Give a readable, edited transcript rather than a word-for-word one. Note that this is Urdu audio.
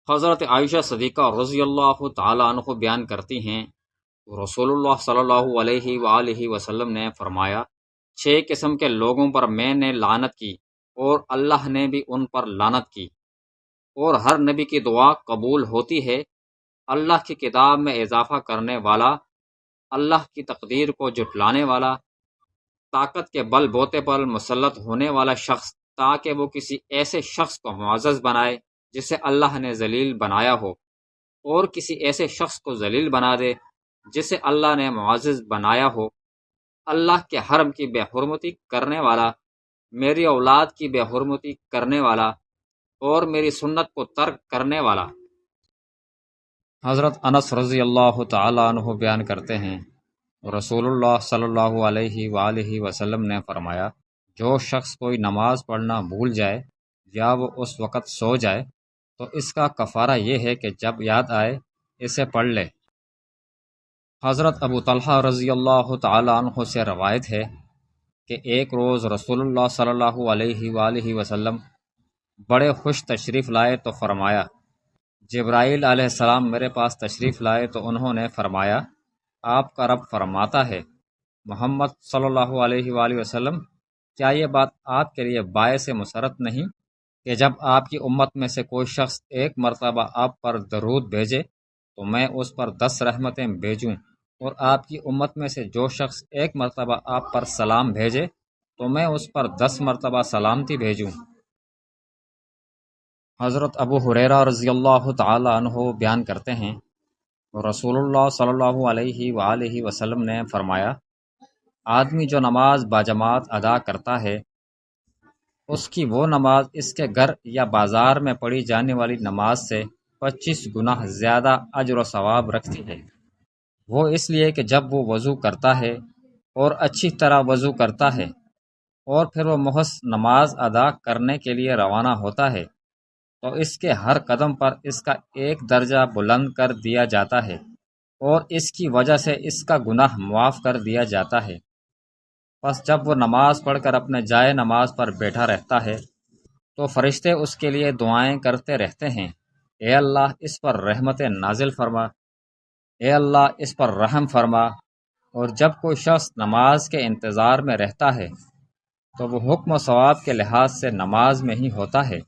حضرت عائشہ صدیقہ رضی اللہ تعالیٰ عنہ بیان کرتی ہیں، رسول اللہ صلی اللہ علیہ وآلہ وسلم نے فرمایا، 6 قسم کے لوگوں پر میں نے لعنت کی اور اللہ نے بھی ان پر لعنت کی، اور ہر نبی کی دعا قبول ہوتی ہے۔ اللہ کی کتاب میں اضافہ کرنے والا، اللہ کی تقدیر کو جھٹلانے والا، طاقت کے بل بوتے پر مسلط ہونے والا شخص تاکہ وہ کسی ایسے شخص کو معزز بنائے جسے اللہ نے ذلیل بنایا ہو، اور کسی ایسے شخص کو ذلیل بنا دے جسے اللہ نے معزز بنایا ہو، اللہ کے حرم کی بے حرمتی کرنے والا، میری اولاد کی بے حرمتی کرنے والا، اور میری سنت کو ترک کرنے والا۔ حضرت انس رضی اللہ تعالیٰ عنہ بیان کرتے ہیں، رسول اللہ صلی اللہ علیہ وآلہ وسلم نے فرمایا، جو شخص کوئی نماز پڑھنا بھول جائے یا وہ اس وقت سو جائے تو اس کا کفارہ یہ ہے کہ جب یاد آئے اسے پڑھ لے۔ حضرت ابو طلحہ رضی اللہ تعالیٰ عنہ سے روایت ہے کہ ایک روز رسول اللہ صلی اللہ علیہ وآلہ وسلم بڑے خوش تشریف لائے تو فرمایا، جبرائیل علیہ السلام میرے پاس تشریف لائے تو انہوں نے فرمایا، آپ کا رب فرماتا ہے محمد صلی اللہ علیہ وآلہ وسلم، کیا یہ بات آپ کے لیے باعث مسرت نہیں کہ جب آپ کی امت میں سے کوئی شخص ایک مرتبہ آپ پر درود بھیجے تو میں اس پر 10 رحمتیں بھیجوں، اور آپ کی امت میں سے جو شخص ایک مرتبہ آپ پر سلام بھیجے تو میں اس پر 10 مرتبہ سلامتی بھیجوں۔ حضرت ابو ہریرہ رضی اللہ تعالی عنہ بیان کرتے ہیں، رسول اللہ صلی اللہ علیہ وآلہ وسلم نے فرمایا، آدمی جو نماز باجماعت ادا کرتا ہے اس کی وہ نماز اس کے گھر یا بازار میں پڑھی جانے والی نماز سے 25 گنا زیادہ اجر و ثواب رکھتی ہے۔ وہ اس لیے کہ جب وہ وضو کرتا ہے اور اچھی طرح وضو کرتا ہے اور پھر وہ محض نماز ادا کرنے کے لیے روانہ ہوتا ہے تو اس کے ہر قدم پر اس کا ایک درجہ بلند کر دیا جاتا ہے اور اس کی وجہ سے اس کا گناہ معاف کر دیا جاتا ہے۔ پس جب وہ نماز پڑھ کر اپنے جائے نماز پر بیٹھا رہتا ہے تو فرشتے اس کے لیے دعائیں کرتے رہتے ہیں، اے اللہ اس پر رحمت نازل فرما، اے اللہ اس پر رحم فرما۔ اور جب کوئی شخص نماز کے انتظار میں رہتا ہے تو وہ حکم و ثواب کے لحاظ سے نماز میں ہی ہوتا ہے۔